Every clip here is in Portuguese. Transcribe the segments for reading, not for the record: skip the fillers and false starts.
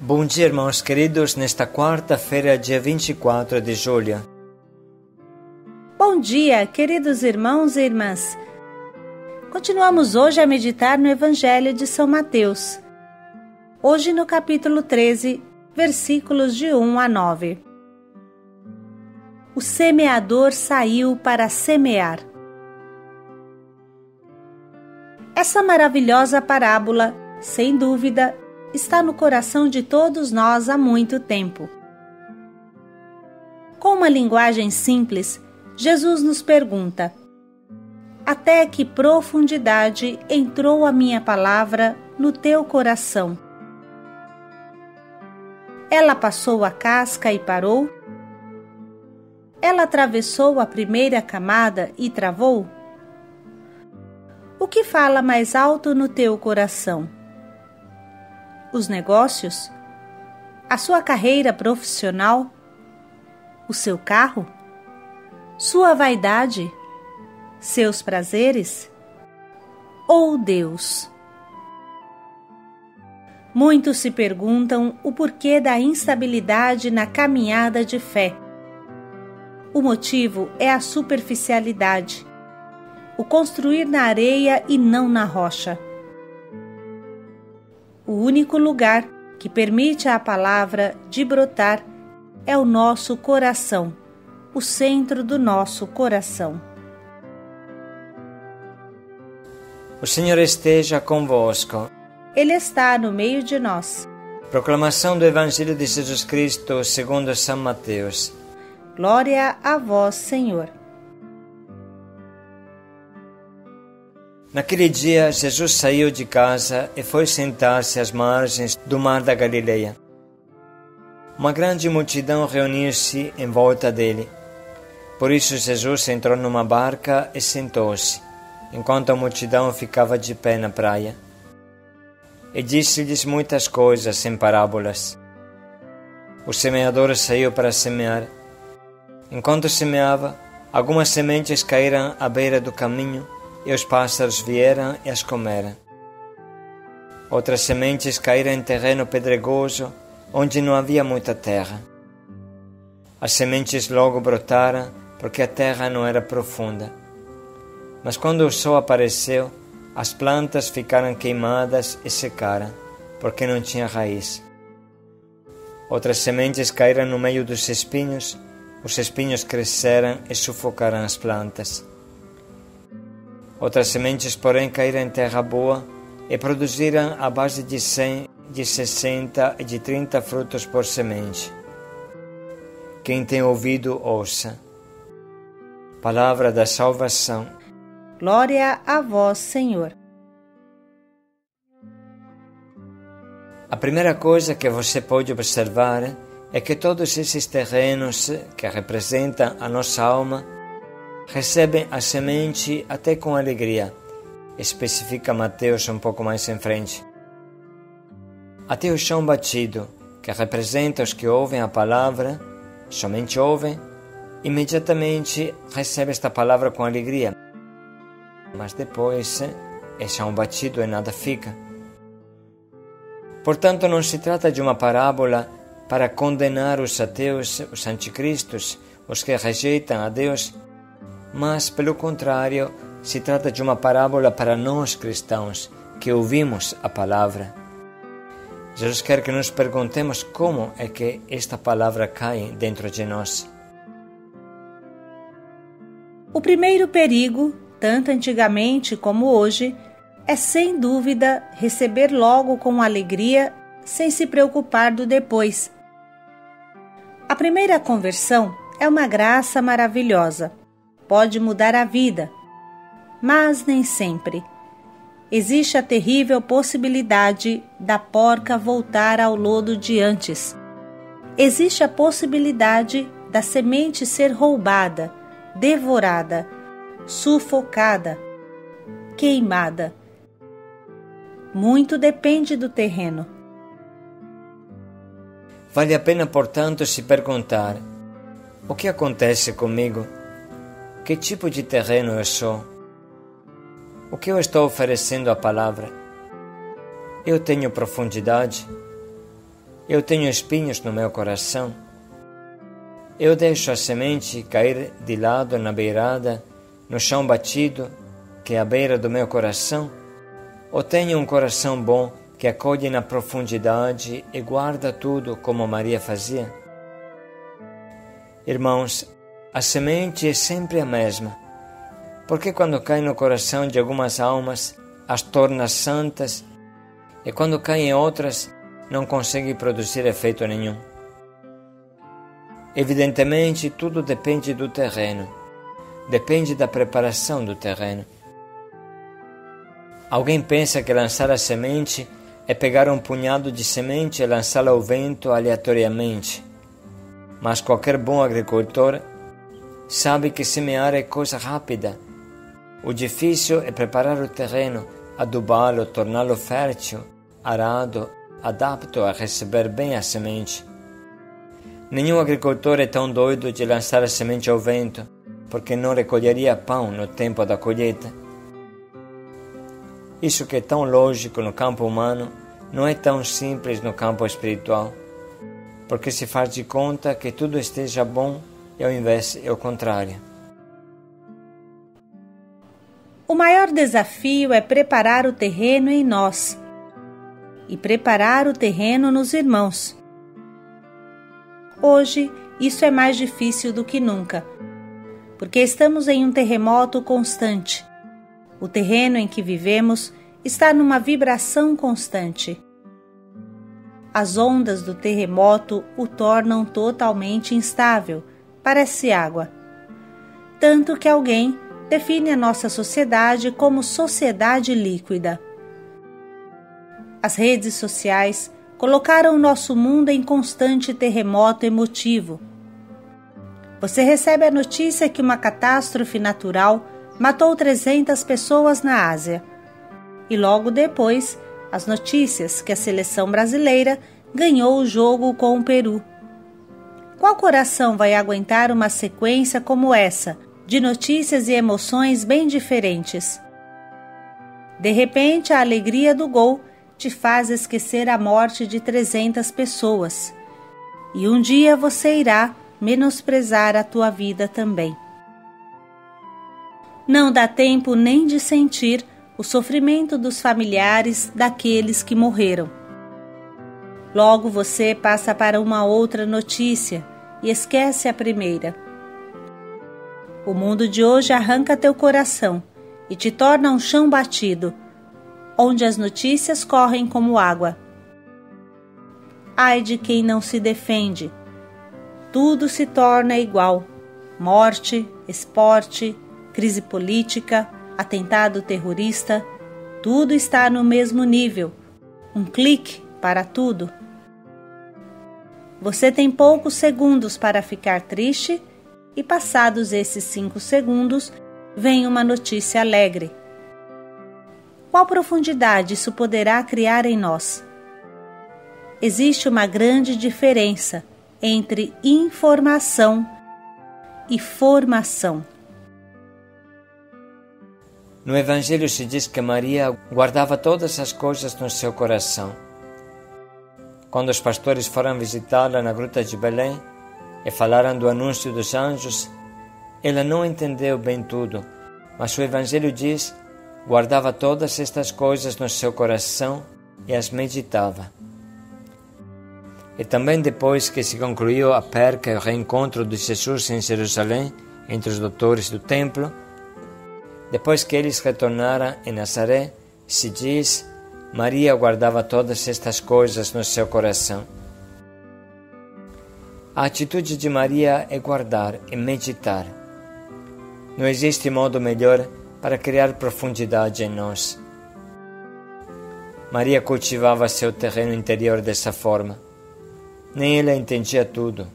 Bom dia, irmãos queridos, nesta quarta-feira, dia 24 de julho. Bom dia, queridos irmãos e irmãs. Continuamos hoje a meditar no Evangelho de São Mateus. Hoje no capítulo 13, versículos de 1 a 9. O semeador saiu para semear. Essa maravilhosa parábola, sem dúvida, está no coração de todos nós há muito tempo. Com uma linguagem simples, Jesus nos pergunta: até que profundidade entrou a minha palavra no teu coração? Ela passou a casca e parou? Ela atravessou a primeira camada e travou? O que fala mais alto no teu coração? Os negócios? A sua carreira profissional? O seu carro? Sua vaidade? Seus prazeres? Ou Deus? Muitos se perguntam o porquê da instabilidade na caminhada de fé. O motivo é a superficialidade, o construir na areia e não na rocha. O único lugar que permite à palavra de brotar é o nosso coração, o centro do nosso coração. O Senhor esteja convosco. Ele está no meio de nós. Proclamação do Evangelho de Jesus Cristo segundo São Mateus. Glória a vós, Senhor. Naquele dia, Jesus saiu de casa e foi sentar-se às margens do mar da Galileia. Uma grande multidão reuniu-se em volta dele. Por isso Jesus entrou numa barca e sentou-se, enquanto a multidão ficava de pé na praia. E disse-lhes muitas coisas em parábolas. O semeador saiu para semear. Enquanto semeava, algumas sementes caíram à beira do caminho, e os pássaros vieram e as comeram. Outras sementes caíram em terreno pedregoso, onde não havia muita terra. As sementes logo brotaram, porque a terra não era profunda. Mas quando o sol apareceu, as plantas ficaram queimadas e secaram, porque não tinha raiz. Outras sementes caíram no meio dos espinhos, os espinhos cresceram e sufocaram as plantas. Outras sementes, porém, caíram em terra boa e produziram a base de 100, de 60 e de 30 frutos por semente. Quem tem ouvido, ouça. Palavra da salvação. Glória a vós, Senhor. A primeira coisa que você pode observar é que todos esses terrenos que representam a nossa alma recebem a semente até com alegria, especifica Mateus um pouco mais em frente. Até o chão batido, que representa os que ouvem a palavra, somente ouvem, imediatamente recebe esta palavra com alegria. Mas depois é chão batido e nada fica. Portanto, não se trata de uma parábola para condenar os ateus, os anticristos, os que rejeitam a Deus, mas, pelo contrário, se trata de uma parábola para nós cristãos, que ouvimos a palavra. Jesus quer que nos perguntemos como é que esta palavra cai dentro de nós. O primeiro perigo, tanto antigamente como hoje, é sem dúvida receber logo com alegria, sem se preocupar do depois. A primeira conversão é uma graça maravilhosa. Pode mudar a vida, mas nem sempre. Existe a terrível possibilidade da porca voltar ao lodo de antes. Existe a possibilidade da semente ser roubada, devorada, sufocada, queimada. Muito depende do terreno. Vale a pena, portanto, se perguntar: o que acontece comigo? Que tipo de terreno eu sou? O que eu estou oferecendo à palavra? Eu tenho profundidade? Eu tenho espinhos no meu coração. Eu deixo a semente cair de lado na beirada, no chão batido, que é a beira do meu coração? Ou tenho um coração bom que acolhe na profundidade e guarda tudo como Maria fazia? Irmãos, a semente é sempre a mesma, porque quando cai no coração de algumas almas, as torna santas, e quando cai em outras, não consegue produzir efeito nenhum. Evidentemente, tudo depende do terreno, depende da preparação do terreno. Alguém pensa que lançar a semente é pegar um punhado de semente e lançá-la ao vento aleatoriamente. Mas qualquer bom agricultor sabe que semear é coisa rápida. O difícil é preparar o terreno, adubá-lo, torná-lo fértil, arado, adapto a receber bem a semente. Nenhum agricultor é tão doido de lançar a semente ao vento, porque não recolheria pão no tempo da colheita. Isso que é tão lógico no campo humano não é tão simples no campo espiritual, porque se faz de conta que tudo esteja bom e ao invés é o contrário. O maior desafio é preparar o terreno em nós e preparar o terreno nos irmãos. Hoje, isso é mais difícil do que nunca, porque estamos em um terremoto constante. O terreno em que vivemos está numa vibração constante. As ondas do terremoto o tornam totalmente instável, parece água. Tanto que alguém define a nossa sociedade como sociedade líquida. As redes sociais colocaram o nosso mundo em constante terremoto emotivo. Você recebe a notícia que uma catástrofe natural matou 300 pessoas na Ásia. E logo depois, as notícias que a seleção brasileira ganhou o jogo com o Peru. Qual coração vai aguentar uma sequência como essa, de notícias e emoções bem diferentes? De repente, a alegria do gol te faz esquecer a morte de 300 pessoas. E um dia você irá menosprezar a tua vida também. Não dá tempo nem de sentir o sofrimento dos familiares daqueles que morreram. Logo você passa para uma outra notícia e esquece a primeira. O mundo de hoje arranca teu coração e te torna um chão batido, onde as notícias correm como água. Ai de quem não se defende. Tudo se torna igual. Morte, esporte, crise política, atentado terrorista, tudo está no mesmo nível. Um clique para tudo. Você tem poucos segundos para ficar triste e passados esses 5 segundos, vem uma notícia alegre. Qual profundidade isso poderá criar em nós? Existe uma grande diferença entre informação e formação. No Evangelho se diz que Maria guardava todas as coisas no seu coração. Quando os pastores foram visitá-la na gruta de Belém e falaram do anúncio dos anjos, ela não entendeu bem tudo, mas o Evangelho diz: guardava todas estas coisas no seu coração e as meditava. E também depois que se concluiu a perca e o reencontro de Jesus em Jerusalém, entre os doutores do templo, depois que eles retornaram em Nazaré, se diz: Maria guardava todas estas coisas no seu coração. A atitude de Maria é guardar e meditar. Não existe modo melhor para criar profundidade em nós. Maria cultivava seu terreno interior dessa forma. Nem ela entendia tudo,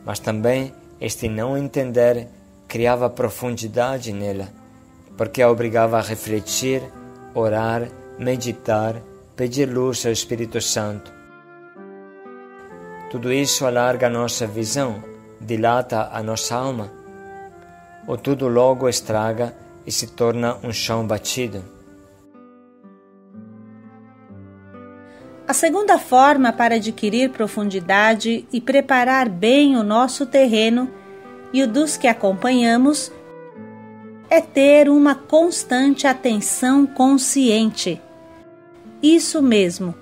mas também este não entender criava profundidade nela, porque a obrigava a refletir, orar, meditar, pedir luz ao Espírito Santo. Tudo isso alarga a nossa visão, dilata a nossa alma, ou tudo logo estraga e se torna um chão batido. A segunda forma para adquirir profundidade e preparar bem o nosso terreno e o dos que acompanhamos é ter uma constante atenção consciente. Isso mesmo,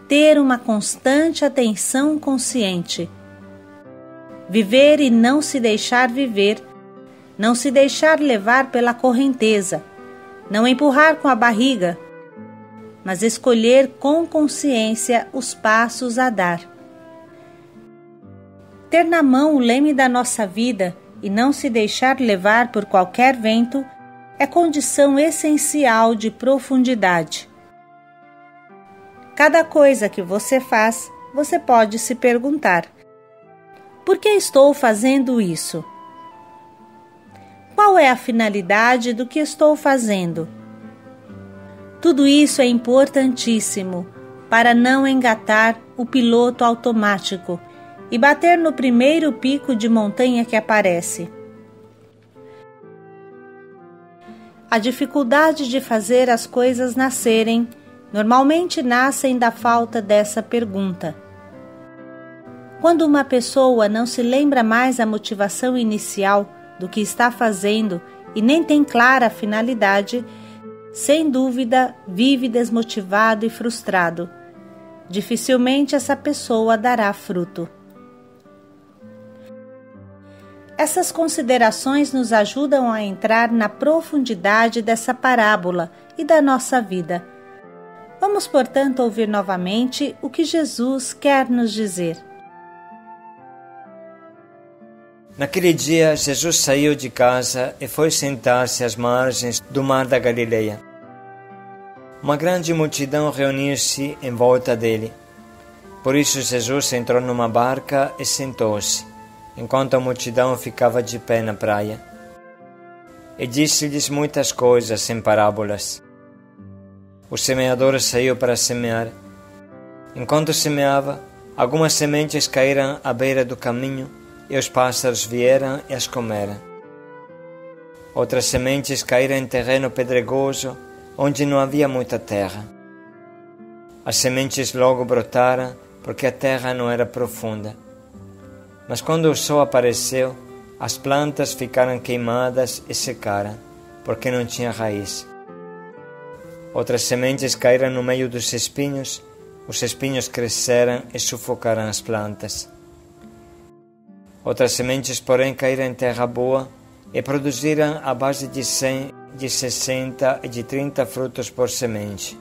ter uma constante atenção consciente. Viver e não se deixar viver, não se deixar levar pela correnteza, não empurrar com a barriga, mas escolher com consciência os passos a dar. Ter na mão o leme da nossa vida e não se deixar levar por qualquer vento é condição essencial de profundidade. Cada coisa que você faz, você pode se perguntar: por que estou fazendo isso? Qual é a finalidade do que estou fazendo? Tudo isso é importantíssimo para não engatar o piloto automático e bater no primeiro pico de montanha que aparece. A dificuldade de fazer as coisas nascerem normalmente nascem da falta dessa pergunta. Quando uma pessoa não se lembra mais a motivação inicial do que está fazendo e nem tem clara a finalidade, sem dúvida vive desmotivado e frustrado. Dificilmente essa pessoa dará fruto. Essas considerações nos ajudam a entrar na profundidade dessa parábola e da nossa vida. Vamos, portanto, ouvir novamente o que Jesus quer nos dizer. Naquele dia, Jesus saiu de casa e foi sentar-se às margens do mar da Galileia. Uma grande multidão reuniu-se em volta dele. Por isso Jesus entrou numa barca e sentou-se, enquanto a multidão ficava de pé na praia. E disse-lhes muitas coisas em parábolas. O semeador saiu para semear. Enquanto semeava, algumas sementes caíram à beira do caminho, e os pássaros vieram e as comeram. Outras sementes caíram em terreno pedregoso, onde não havia muita terra. As sementes logo brotaram, porque a terra não era profunda. Mas quando o sol apareceu, as plantas ficaram queimadas e secaram, porque não tinha raiz. Outras sementes caíram no meio dos espinhos, os espinhos cresceram e sufocaram as plantas. Outras sementes, porém, caíram em terra boa e produziram a base de 100, de 60 e de 30 frutos por semente.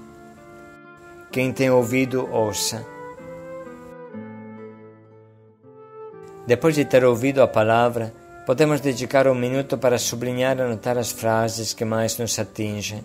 Quem tem ouvido, ouça. Depois de ter ouvido a palavra, podemos dedicar um minuto para sublinhar e anotar as frases que mais nos atingem.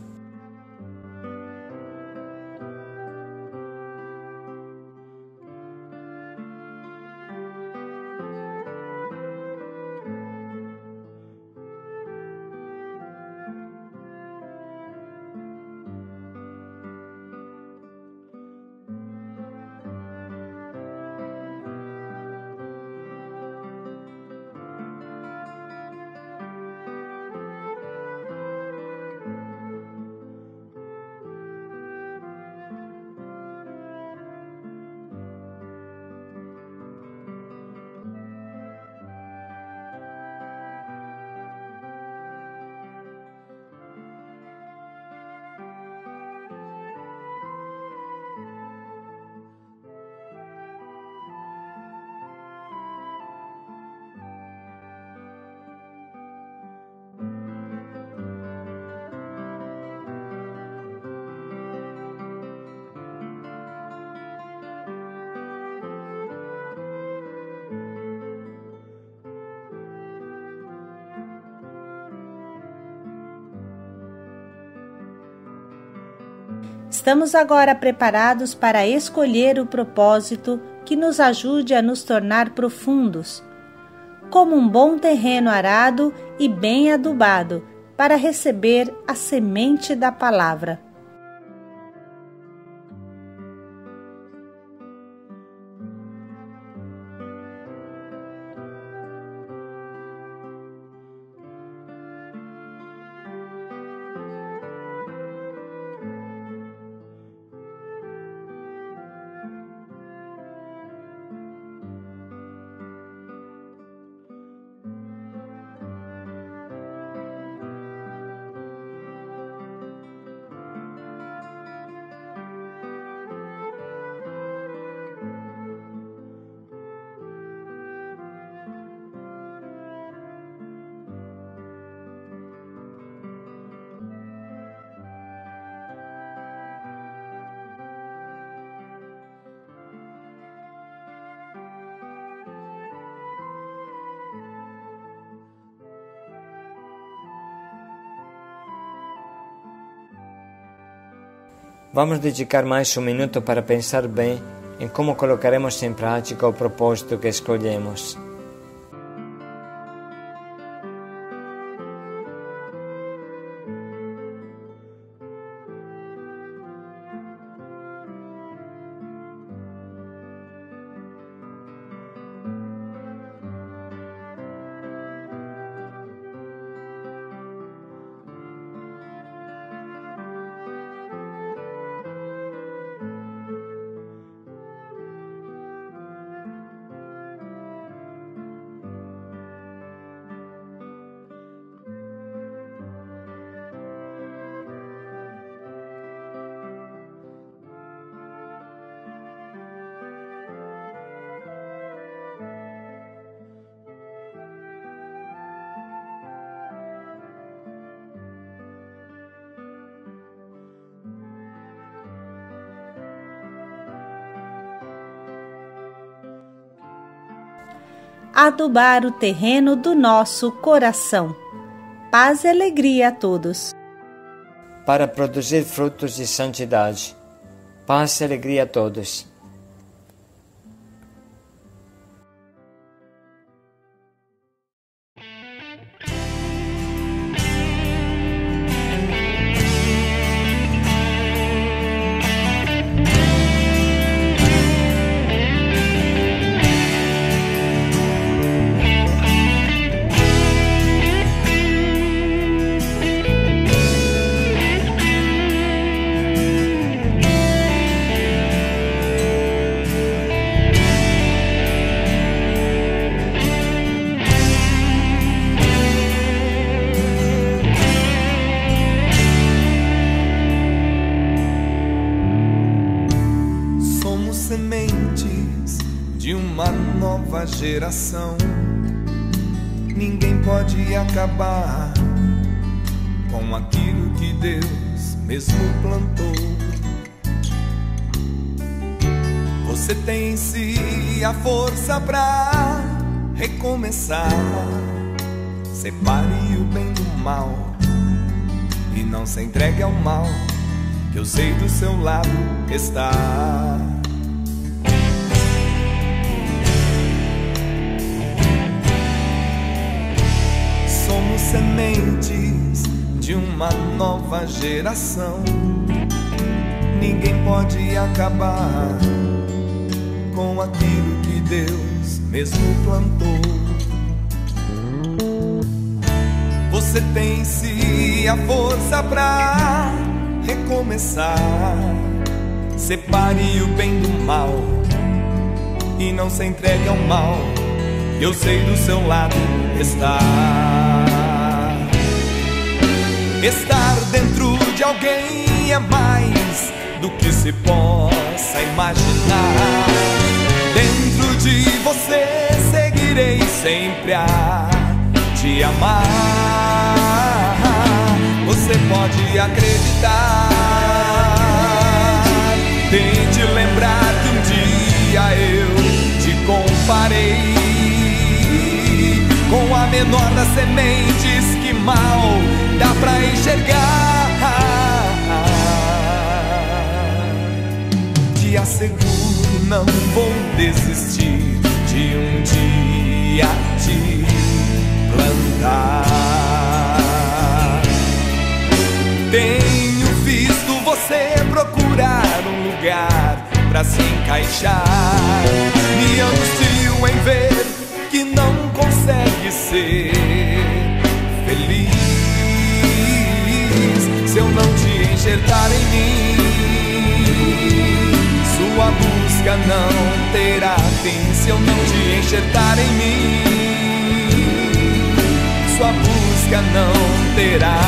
Estamos agora preparados para escolher o propósito que nos ajude a nos tornar profundos, como um bom terreno arado e bem adubado, para receber a semente da palavra. Vamos dedicar mais um minuto para pensar bem em como colocaremos em prática o propósito que escolhemos. Adubar o terreno do nosso coração. Paz e alegria a todos. Para produzir frutos de santidade. Paz e alegria a todos. Sementes de uma nova geração. Ninguém pode acabar com aquilo que Deus mesmo plantou. Você tem em si a força pra recomeçar. Separe o bem do mal e não se entregue ao mal, que eu sei do seu lado está. Somos sementes de uma nova geração. Ninguém pode acabar com aquilo que Deus mesmo plantou. Você tem em si a força pra recomeçar. Separe o bem do mal e não se entregue ao mal, eu sei do seu lado estar. Estar dentro de alguém é mais do que se possa imaginar. Dentro de você seguirei sempre a te amar. Você pode acreditar. Tente lembrar que um dia eu te comparei com a menor das sementes que mal dá pra enxergar. Te asseguro, não vou desistir de um dia te plantar. Tenho visto você procurar um lugar pra se encaixar. Me angustio em ver que não consegue ser feliz se eu não te enxertar em mim. Sua busca não terá fim se eu não te enxertar em mim. Sua busca não terá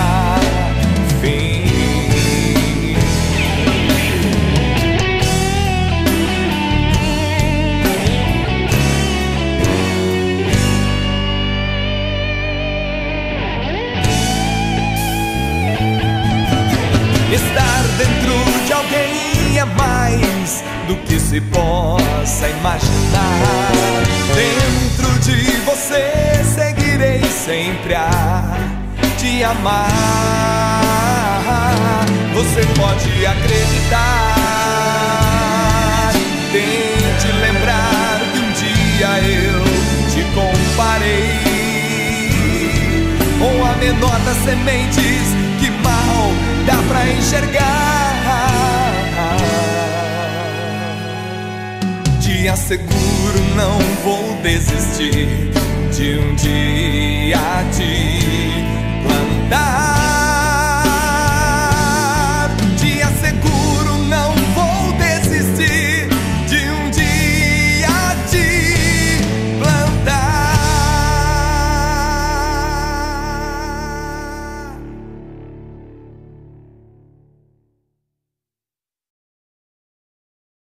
fim. Estar dentro de alguém é mais do que se possa imaginar. Dentro de você seguirei sempre a te amar. você pode acreditar. Tente lembrar que um dia eu te comparei com a menor das sementes que mal dá pra enxergar. Te asseguro, não vou desistir de um dia te